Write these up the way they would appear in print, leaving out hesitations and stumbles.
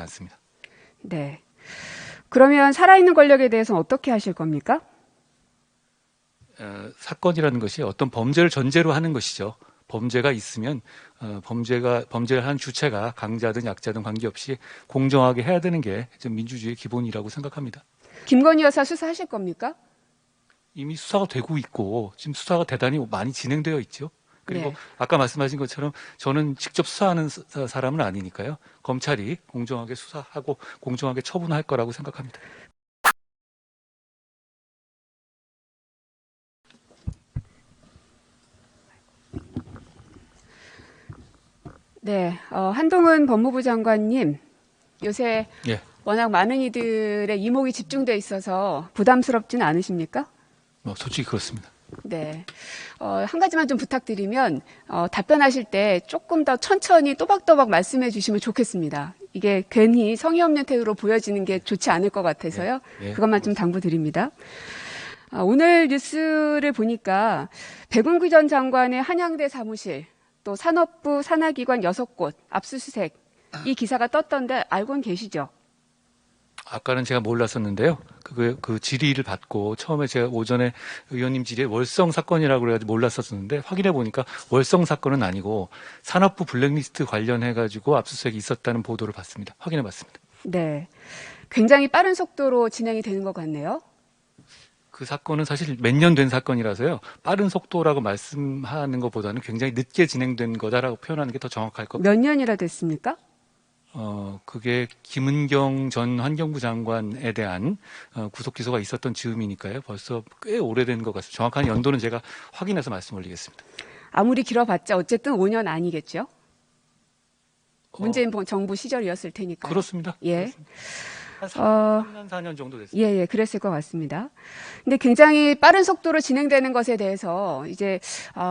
않습니다. 네. 그러면 살아있는 권력에 대해서는 어떻게 하실 겁니까? 사건이라는 것이 어떤 범죄를 전제로 하는 것이죠. 범죄가 있으면 범죄를 한 주체가 강자든 약자든 관계없이 공정하게 해야 되는 게 좀 민주주의의 기본이라고 생각합니다. 김건희 여사 수사하실 겁니까? 이미 수사가 되고 있고 지금 수사가 대단히 많이 진행되어 있죠. 그리고 네. 아까 말씀하신 것처럼 저는 직접 수사하는 사람은 아니니까요. 검찰이 공정하게 수사하고 공정하게 처분할 거라고 생각합니다. 네. 한동훈 법무부 장관님, 요새 예. 워낙 많은 이들의 이목이 집중돼 있어서 부담스럽진 않으십니까? 솔직히 그렇습니다. 네. 한 가지만 좀 부탁드리면, 답변하실 때 조금 더 천천히 또박또박 말씀해 주시면 좋겠습니다. 이게 괜히 성의 없는 태도로 보여지는 게 좋지 않을 것 같아서요. 예. 그것만 좀 당부드립니다. 오늘 뉴스를 보니까 백운기 전 장관의 한양대 사무실, 또 산업부 산하기관 6곳 압수수색, 이 기사가 떴던데 알고는 계시죠? 아까는 제가 몰랐었는데요. 그 질의를 받고 처음에 제가 오전에 의원님 질의에 월성 사건이라고 그래가지고 몰랐었는데 확인해 보니까 월성 사건은 아니고 산업부 블랙리스트 관련해가지고 압수수색이 있었다는 보도를 봤습니다. 확인해 봤습니다. 네. 굉장히 빠른 속도로 진행이 되는 것 같네요. 그 사건은 사실 몇 년 된 사건이라서요. 빠른 속도라고 말씀하는 것보다는 굉장히 늦게 진행된 거다라고 표현하는 게 더 정확할 겁니다. 몇 년이나 됐습니까? 그게 김은경 전 환경부 장관에 대한 구속 기소가 있었던 즈음이니까요. 벌써 꽤 오래된 것 같습니다. 정확한 연도는 제가 확인해서 말씀 올리겠습니다. 아무리 길어봤자 어쨌든 5년 아니겠죠? 문재인 정부 시절이었을 테니까요. 그렇습니다. 예. 그렇습니다. 한 3년, 4년 정도 됐습니다. 예, 그랬을 것 같습니다. 근데 굉장히 빠른 속도로 진행되는 것에 대해서 이제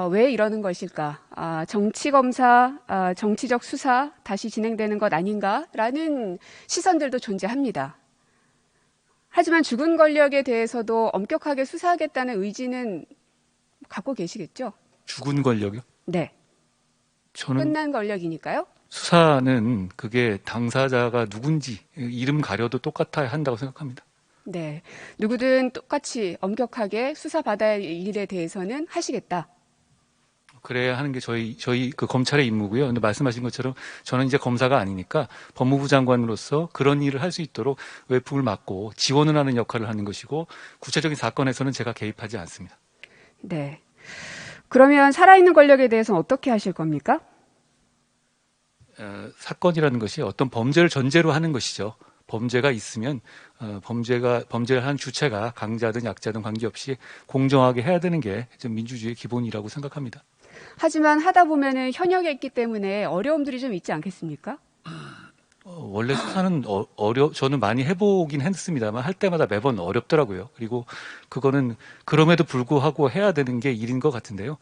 왜 이러는 것일까? 정치 검사, 정치적 수사 다시 진행되는 것 아닌가라는 시선들도 존재합니다. 하지만 죽은 권력에 대해서도 엄격하게 수사하겠다는 의지는 갖고 계시겠죠? 죽은 권력이요? 네. 저는 끝난 권력이니까요. 수사는 그게 당사자가 누군지 이름 가려도 똑같아야 한다고 생각합니다. 네. 누구든 똑같이 엄격하게 수사받아야 할 일에 대해서는 하시겠다. 그래야 하는 게 저희 그 검찰의 임무고요. 근데 말씀하신 것처럼 저는 이제 검사가 아니니까 법무부 장관으로서 그런 일을 할 수 있도록 외풍을 막고 지원을 하는 역할을 하는 것이고 구체적인 사건에서는 제가 개입하지 않습니다. 네. 그러면 살아있는 권력에 대해서는 어떻게 하실 겁니까? 사건이라는 것이 어떤 범죄를 전제로 하는 것이죠. 범죄가 있으면 범죄를 한 주체가 강자든 약자든 관계없이 공정하게 해야 되는 게 좀 민주주의의 기본이라고 생각합니다. 하지만 하다 보면은 현역에 있기 때문에 어려움들이 좀 있지 않겠습니까? 원래 수사는 저는 많이 해보긴 했습니다만 할 때마다 매번 어렵더라고요. 그리고 그거는 그럼에도 불구하고 해야 되는 게 일인 것 같은데요.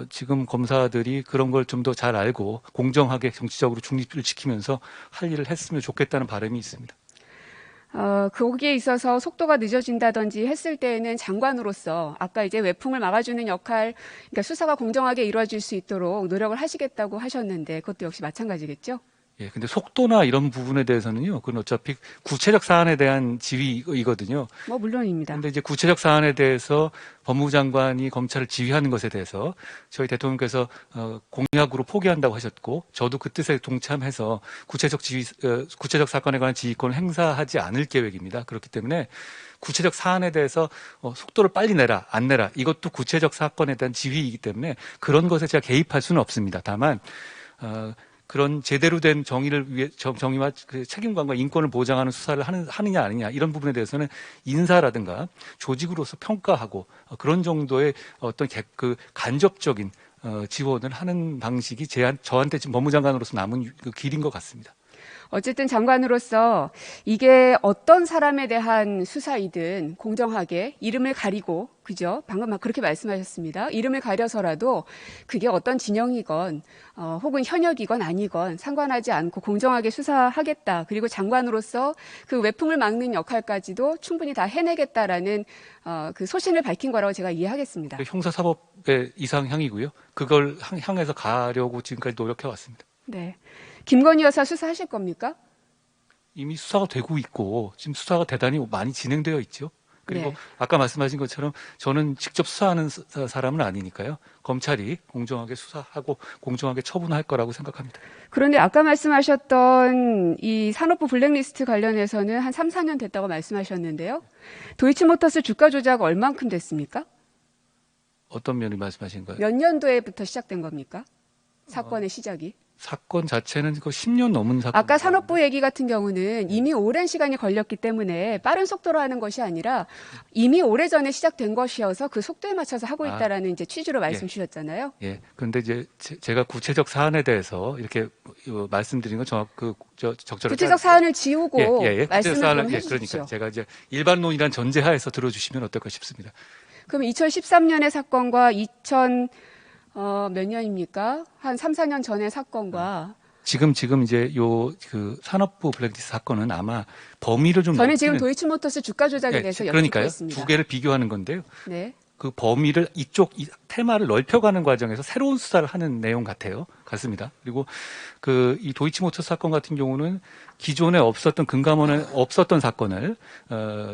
지금 검사들이 그런 걸 좀 더 잘 알고 공정하게 정치적으로 중립을 지키면서 할 일을 했으면 좋겠다는 바람이 있습니다. 거기에 있어서 속도가 늦어진다든지 했을 때에는 장관으로서 아까 이제 외풍을 막아주는 역할, 그러니까 수사가 공정하게 이루어질 수 있도록 노력을 하시겠다고 하셨는데 그것도 역시 마찬가지겠죠? 예, 근데 속도나 이런 부분에 대해서는요, 그건 어차피 구체적 사안에 대한 지휘이거든요. 뭐 물론입니다. 근데 이제 구체적 사안에 대해서 법무부 장관이 검찰을 지휘하는 것에 대해서 저희 대통령께서 공약으로 포기한다고 하셨고, 저도 그 뜻에 동참해서 구체적 사건에 관한 지휘권을 행사하지 않을 계획입니다. 그렇기 때문에 구체적 사안에 대해서 속도를 빨리 내라, 안 내라, 이것도 구체적 사건에 대한 지휘이기 때문에 그런 것에 제가 개입할 수는 없습니다. 다만 그런 제대로 된 정의와 그 책임감과 인권을 보장하는 수사를 하느냐 아니냐 이런 부분에 대해서는 인사라든가 조직으로서 평가하고 그런 정도의 어떤 그 간접적인 지원을 하는 방식이 저한테 지금 법무장관으로서 남은 그 길인 것 같습니다. 어쨌든 장관으로서 이게 어떤 사람에 대한 수사이든 공정하게 이름을 가리고, 그죠? 방금 막 그렇게 말씀하셨습니다. 이름을 가려서라도 그게 어떤 진영이건 혹은 현역이건 아니건 상관하지 않고 공정하게 수사하겠다. 그리고 장관으로서 그 외풍을 막는 역할까지도 충분히 다 해내겠다라는 그 소신을 밝힌 거라고 제가 이해하겠습니다. 형사사법의 이상향이고요. 그걸 향해서 가려고 지금까지 노력해 왔습니다. 네. 김건희 여사 수사하실 겁니까? 이미 수사가 되고 있고 지금 수사가 대단히 많이 진행되어 있죠. 그리고 네. 아까 말씀하신 것처럼 저는 직접 수사하는 사람은 아니니까요. 검찰이 공정하게 수사하고 공정하게 처분할 거라고 생각합니다. 그런데 아까 말씀하셨던 이 산업부 블랙리스트 관련해서는 한 3, 4년 됐다고 말씀하셨는데요. 도이치모터스 주가 조작 얼만큼 됐습니까? 어떤 면이 말씀하신 거예요? 몇 년도에부터 시작된 겁니까? 사건의 시작이. 사건 자체는 그 10년 넘은 사건. 아까 산업부 얘기 같은 경우는 이미 오랜 시간이 걸렸기 때문에 빠른 속도로 하는 것이 아니라 이미 오래전에 시작된 것이어서 그 속도에 맞춰서 하고 있다라는 이제 취지로 말씀 주셨잖아요. 예. 그런데 이제 제가 구체적 사안에 대해서 이렇게 말씀드린 건 적절하게 구체적 사안을 지우고 말씀을 좀 그러니까 해주십시오. 제가 이제 일반론이란 전제하에서 들어주시면 어떨까 싶습니다. 그럼 2013년의 사건과 몇 년입니까? 한 3, 4년 전의 사건과 지금 이제 그 산업부 블랙리스트 사건은 아마 범위를 좀 저는 지금 넓히는- 도이치모터스 주가 조작에 대해서 여쭙고 그러니까요. 있습니다. 두 개를 비교하는 건데요. 네. 그 범위를 이 테마를 넓혀가는 과정에서 새로운 수사를 하는 내용 같습니다. 그리고 이 도이치모터스 사건 같은 경우는 기존에 없었던 금감원에 없었던 사건을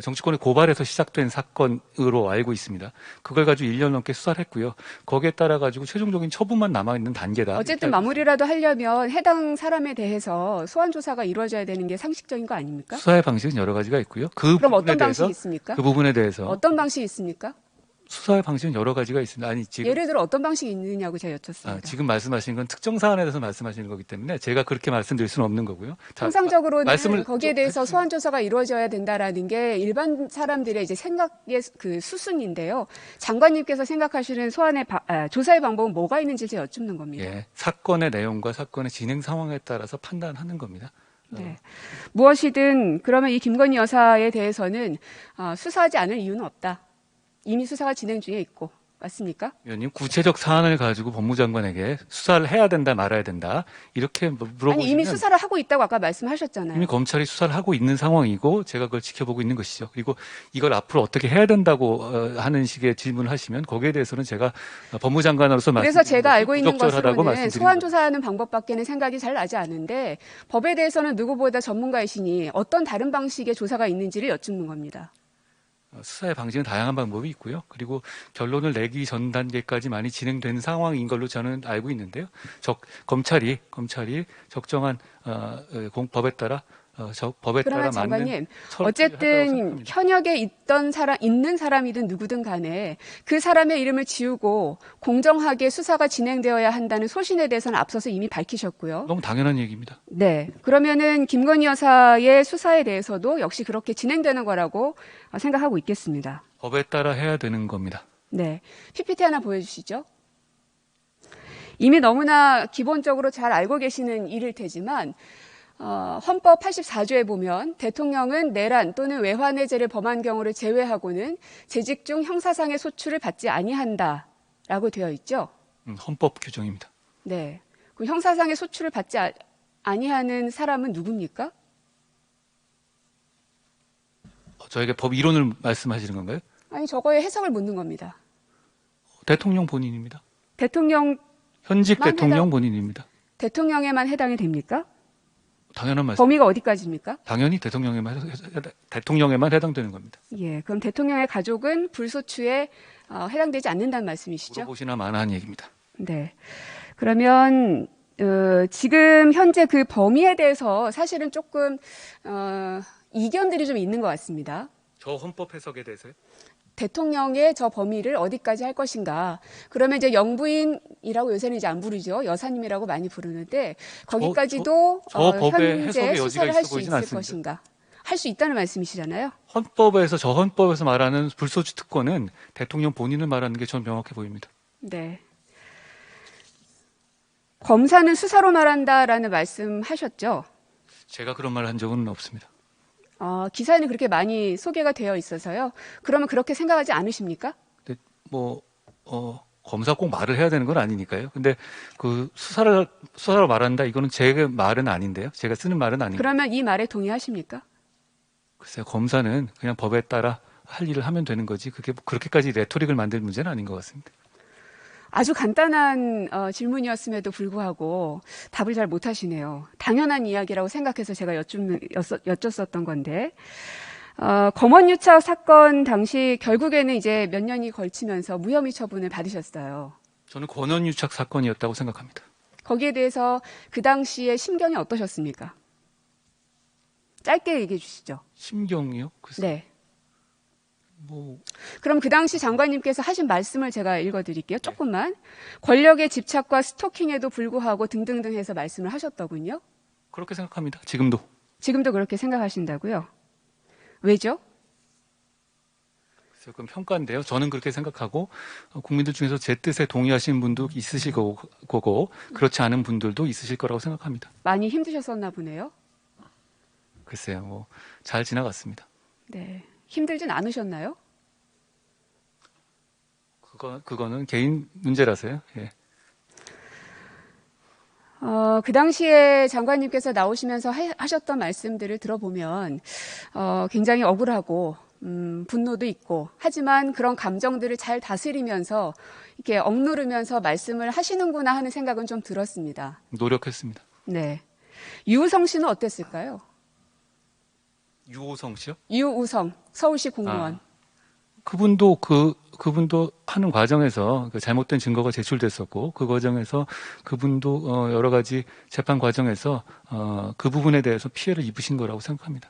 정치권의 고발에서 시작된 사건으로 알고 있습니다. 그걸 가지고 1년 넘게 수사를 했고요. 거기에 따라 가지고 최종적인 처분만 남아 있는 단계다. 어쨌든 마무리라도 하려면 해당 사람에 대해서 소환 조사가 이루어져야 되는 게 상식적인 거 아닙니까? 수사의 방식은 여러 가지가 있고요. 그럼 어떤 방식이 있습니까? 그 부분에 대해서 어떤 방식이 있습니까? 수사의 방식은 여러 가지가 있습니다. 아니 지금 예를 들어 어떤 방식이 있느냐고 제가 여쭙습니다. 지금 말씀하신 건 특정 사안에 대해서 말씀하시는 거기 때문에 제가 그렇게 말씀드릴 수는 없는 거고요. 통상적으로는 말씀을 거기에 좀 대해서 해주시면- 소환 조사가 이루어져야 된다라는 게 일반 사람들의 이제 생각의 그 수순인데요. 장관님께서 생각하시는 조사의 방법은 뭐가 있는지 제가 여쭙는 겁니다. 예, 사건의 내용과 사건의 진행 상황에 따라서 판단하는 겁니다. 네. 무엇이든 그러면 이 김건희 여사에 대해서는 수사하지 않을 이유는 없다. 이미 수사가 진행 중에 있고 맞습니까? 위원님, 구체적 사안을 가지고 법무장관에게 수사를 해야 된다 말아야 된다 이렇게 물어보시면 아니 이미 수사를 하고 있다고 아까 말씀하셨잖아요. 이미 검찰이 수사를 하고 있는 상황이고 제가 그걸 지켜보고 있는 것이죠. 그리고 이걸 앞으로 어떻게 해야 된다고 하는 식의 질문을 하시면 거기에 대해서는 제가 법무장관으로서 그래서 제가 알고 있는 부적절하다고 것으로는 말씀드린 소환 거죠. 조사하는 방법밖에는 생각이 잘 나지 않는데 법에 대해서는 누구보다 전문가이시니 어떤 다른 방식의 조사가 있는지를 여쭙는 겁니다. 수사의 방식은 다양한 방법이 있고요. 그리고 결론을 내기 전 단계까지 많이 진행된 상황인 걸로 저는 알고 있는데요. 검찰이 적정한 법에 따라 그러면 맞는 장관님, 처리를 어쨌든 할 거라고 생각합니다. 현역에 있는 사람이든 누구든 간에 그 사람의 이름을 지우고 공정하게 수사가 진행되어야 한다는 소신에 대해서는 앞서서 이미 밝히셨고요. 너무 당연한 얘기입니다. 네. 그러면은 김건희 여사의 수사에 대해서도 역시 그렇게 진행되는 거라고 생각하고 있겠습니다. 법에 따라 해야 되는 겁니다. 네. PPT 하나 보여주시죠. 이미 너무나 기본적으로 잘 알고 계시는 일일 테지만 헌법 84조에 보면 대통령은 내란 또는 외환해제를 범한 경우를 제외하고는 재직 중 형사상의 소출을 받지 아니한다라고 되어 있죠. 헌법 규정입니다. 네. 그 형사상의 소출을 받지 아니하는 사람은 누굽니까? 저에게 법 이론을 말씀하시는 건가요? 아니 저거에 해석을 묻는 겁니다. 대통령 본인입니다. 현직 대통령만 대통령 본인입니다. 대통령에만 해당이 됩니까? 당연한 말씀. 범위가 어디까지입니까? 당연히 대통령에만 해당되는 겁니다. 예, 그럼 대통령의 가족은 불소추에 해당되지 않는다는 말씀이시죠? 물어보시나 마나한 얘기입니다. 네. 그러면 지금 현재 그 범위에 대해서 사실은 조금 이견들이 좀 있는 것 같습니다. 저 헌법 해석에 대해서요? 대통령의 저 범위를 어디까지 할 것인가. 그러면 이제 영부인이라고 요새는 이제 안 부르죠. 여사님이라고 많이 부르는데 거기까지도 저 법의 현재 해석의 여지가 수사를 있어 할 수 보이진 있을 않습니다. 것인가. 할 수 있다는 말씀이시잖아요. 저 헌법에서 말하는 불소추 특권은 대통령 본인을 말하는 게 전 명확해 보입니다. 네. 검사는 수사로 말한다라는 말씀하셨죠. 제가 그런 말을 한 적은 없습니다. 기사에는 그렇게 많이 소개가 되어 있어서요. 그러면 그렇게 생각하지 않으십니까? 근데 검사 꼭 말을 해야 되는 건 아니니까요. 근데 그 수사로 말한다 이거는 제 말은 아닌데요. 제가 쓰는 말은 아닌데. 그러면 이 말에 동의하십니까? 글쎄요, 검사는 그냥 법에 따라 할 일을 하면 되는 거지. 그렇게까지 레토릭을 만들 문제는 아닌 것 같습니다. 아주 간단한 질문이었음에도 불구하고 답을 잘 못하시네요. 당연한 이야기라고 생각해서 제가 여쭙었던 건데 검언유착 사건 당시 결국에는 이제 몇 년이 걸치면서 무혐의 처분을 받으셨어요. 저는 권한유착 사건이었다고 생각합니다. 거기에 대해서 그 당시에 심경이 어떠셨습니까? 짧게 얘기해 주시죠. 심경이요? 글쎄, 네. 뭐 그럼 그 당시 장관님께서 하신 말씀을 제가 읽어드릴게요. 조금만. 권력의 집착과 스토킹에도 불구하고 등등등 해서 말씀을 하셨더군요. 그렇게 생각합니다. 지금도. 지금도 그렇게 생각하신다고요? 왜죠? 그건 평가인데요. 저는 그렇게 생각하고 국민들 중에서 제 뜻에 동의하시는 분도 있으실 거고 그렇지 않은 분들도 있으실 거라고 생각합니다. 많이 힘드셨었나 보네요. 글쎄요. 뭐 잘 지나갔습니다. 네. 힘들진 않으셨나요? 그거는 개인 문제라서요. 예. 그 당시에 장관님께서 나오시면서 하셨던 말씀들을 들어보면 굉장히 억울하고 분노도 있고 하지만 그런 감정들을 잘 다스리면서 이렇게 억누르면서 말씀을 하시는구나 하는 생각은 좀 들었습니다. 노력했습니다. 네. 유우성 씨는 어땠을까요? 유호성 씨요? 유우성 서울시 공무원. 그분도 그분도 하는 과정에서 그 잘못된 증거가 제출됐었고 그 과정에서 그분도 여러 가지 재판 과정에서 그 부분에 대해서 피해를 입으신 거라고 생각합니다.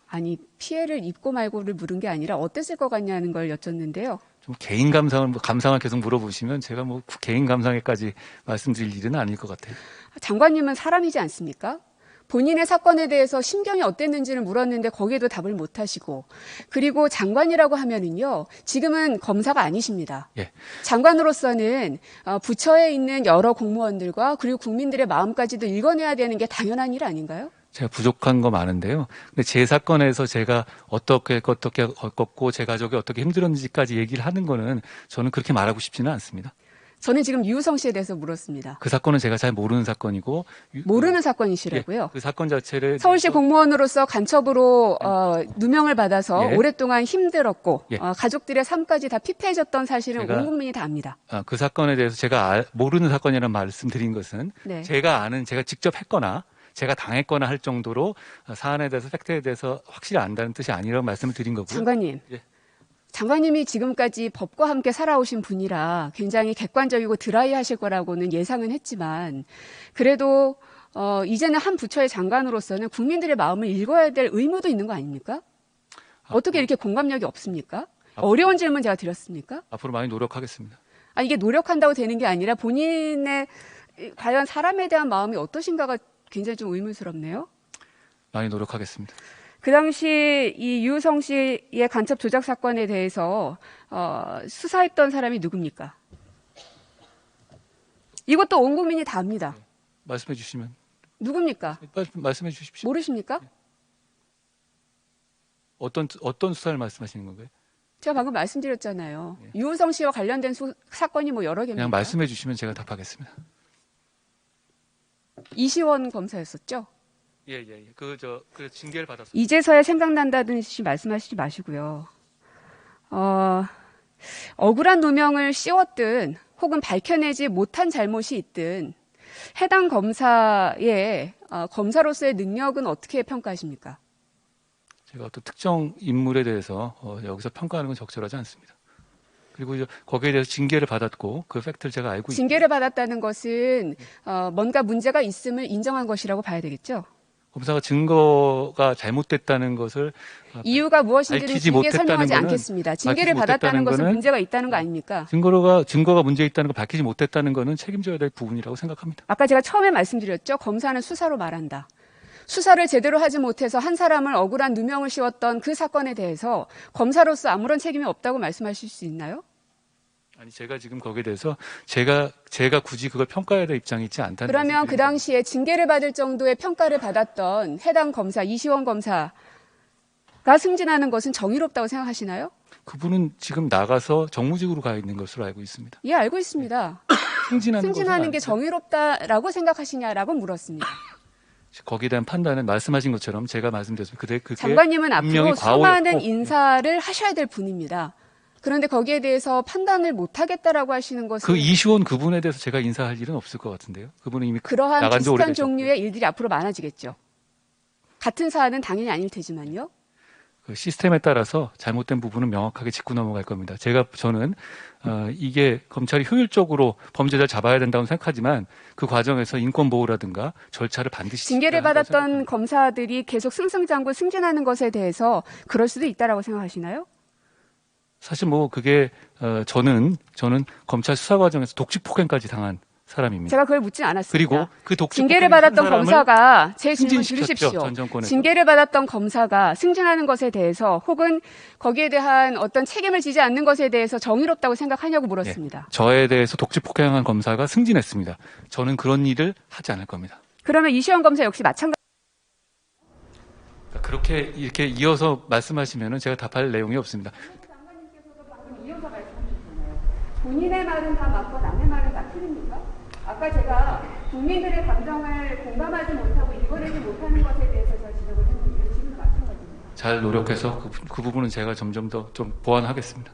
아니 피해를 입고 말고를 물은 게 아니라 어땠을 것 같냐는 걸 여쭙는데요. 좀 개인 감상을 계속 물어보시면 제가 뭐 개인 감상에까지 말씀드릴 일은 아닐 것 같아요. 장관님은 사람이지 않습니까? 본인의 사건에 대해서 심경이 어땠는지를 물었는데 거기에도 답을 못 하시고 그리고 장관이라고 하면은요 지금은 검사가 아니십니다. 예. 장관으로서는 부처에 있는 여러 공무원들과 그리고 국민들의 마음까지도 읽어내야 되는 게 당연한 일 아닌가요? 제가 부족한 거 많은데요. 근데 제 사건에서 제가 어떻게 겪었고 제 가족이 어떻게 힘들었는지까지 얘기를 하는 거는 저는 그렇게 말하고 싶지는 않습니다. 저는 지금 유우성 씨에 대해서 물었습니다. 그 사건은 제가 잘 모르는 사건이고 모르는 사건이시라고요? 예, 그 사건 자체를 서울시 공무원으로서 간첩으로 누명을 받아서 예. 오랫동안 힘들었고 예. 가족들의 삶까지 다 피폐해졌던 사실은 제가- 온 국민이 다 압니다. 그 사건에 대해서 제가 모르는 사건이라는 말씀드린 것은 네. 제가 직접 했거나 제가 당했거나 할 정도로 사안에 대해서 팩트에 대해서 확실히 안다는 뜻이 아니라고 말씀을 드린 거고요. 장관님. 예. 장관님이 지금까지 법과 함께 살아오신 분이라 굉장히 객관적이고 드라이하실 거라고는 예상은 했지만 그래도 이제는 한 부처의 장관으로서는 국민들의 마음을 읽어야 될 의무도 있는 거 아닙니까? 어떻게 이렇게 공감력이 없습니까? 어려운 질문 제가 드렸습니까? 앞으로 많이 노력하겠습니다. 이게 노력한다고 되는 게 아니라 본인의 과연 사람에 대한 마음이 어떠신가가 굉장히 좀 의문스럽네요. 많이 노력하겠습니다. 그 당시 이 유우성 씨의 간첩 조작 사건에 대해서 수사했던 사람이 누굽니까? 이것도 온 국민이 다 압니다. 말씀해 주시면 누굽니까? 말씀해 주십시오. 모르십니까? 어떤 수사를 말씀하시는 건가요? 제가 방금 말씀드렸잖아요. 유우성 씨와 관련된 사건이 뭐 여러 개입니다. 그냥 말씀해 주시면 제가 답하겠습니다. 이시원 검사였었죠? 예. 그 징계를 받았어요. 이제서야 생각난다든지 말씀하시지 마시고요. 억울한 누명을 씌웠든 혹은 밝혀내지 못한 잘못이 있든 해당 검사의 검사로서의 능력은 어떻게 평가하십니까? 제가 어떤 특정 인물에 대해서 여기서 평가하는 건 적절하지 않습니다. 그리고 이제 거기에 대해서 징계를 받았고 그 팩트를 제가 알고 있습니다. 징계를 받았다는 것은 뭔가 문제가 있음을 인정한 것이라고 봐야 되겠죠? 검사가 증거가 잘못됐다는 것을 이유가 무엇인지는 밝히지 길게 못했다는 설명하지 거는- 않겠습니다. 징계를 밝히지 받았다는 못했다는 것은 거는- 문제가 있다는 거 아닙니까? 증거가 문제 있다는 걸 밝히지 못했다는 것은 책임져야 될 부분이라고 생각합니다. 아까 제가 처음에 말씀드렸죠. 검사는 수사로 말한다. 수사를 제대로 하지 못해서 한 사람을 억울한 누명을 씌웠던 그 사건에 대해서 검사로서 아무런 책임이 없다고 말씀하실 수 있나요? 아니 제가 지금 거기에 대해서 제가 굳이 그걸 평가해야 될 입장이 있지 않다는 그러면 말씀을 그 드립니다. 당시에 징계를 받을 정도의 평가를 받았던 해당 검사 이시원 검사가 승진하는 것은 정의롭다고 생각하시나요? 그분은 지금 나가서 정무직으로 가 있는 것으로 알고 있습니다. 예, 알고 있습니다. 승진하는 승진하는 게 것은 정의롭다라고 생각하시냐라고 물었습니다. 거기에 대한 판단은 말씀하신 것처럼 제가 말씀드렸습니다. 그게 장관님은 분명히 앞으로 수많은 과오였고 인사를 하셔야 될 분입니다. 그런데 거기에 대해서 판단을 못 하겠다라고 하시는 것은 그 이슈원 그분에 대해서 제가 인사할 일은 없을 것 같은데요. 그분은 이미 그러한 나간 지 비슷한 오래되셨고. 종류의 일들이 앞으로 많아지겠죠. 같은 사안은 당연히 아닐 테지만요. 그 시스템에 따라서 잘못된 부분은 명확하게 짚고 넘어갈 겁니다. 저는 이게 검찰이 효율적으로 범죄자를 잡아야 된다고 생각하지만 그 과정에서 인권 보호라든가 절차를 반드시 징계를 지켜야 한다고 받았던 생각합니다. 검사들이 계속 승승장구 승진하는 것에 대해서 그럴 수도 있다라고 생각하시나요? 사실 뭐 그게 저는 검찰 수사 과정에서 독직 폭행까지 당한 사람입니다. 제가 그걸 묻진 않았습니다. 그리고 그 독직 징계를 폭행한 받았던 사람을 검사가 제 질문 승진시켰죠, 들으십시오. 전 정권에서. 징계를 받았던 검사가 승진하는 것에 대해서 혹은 거기에 대한 어떤 책임을 지지 않는 것에 대해서 정의롭다고 생각하냐고 물었습니다. 저에 대해서 독직 폭행한 검사가 승진했습니다. 저는 그런 일을 하지 않을 겁니다. 그러면 이시영 검사 역시 마찬가지. 그렇게 이렇게 이어서 말씀하시면은 제가 답할 내용이 없습니다. 이어서 말씀하셨잖아요. 본인의 말은 다 맞고 남의 말은 다 틀립니까? 아까 제가 국민들의 감정을 공감하지 못하고 읽어내지 못하는 것에 대해서 제가 지적을 했는데요. 지금도 마찬가지입니다. 잘 노력해서 그 부분은 제가 점점 더 좀 보완하겠습니다.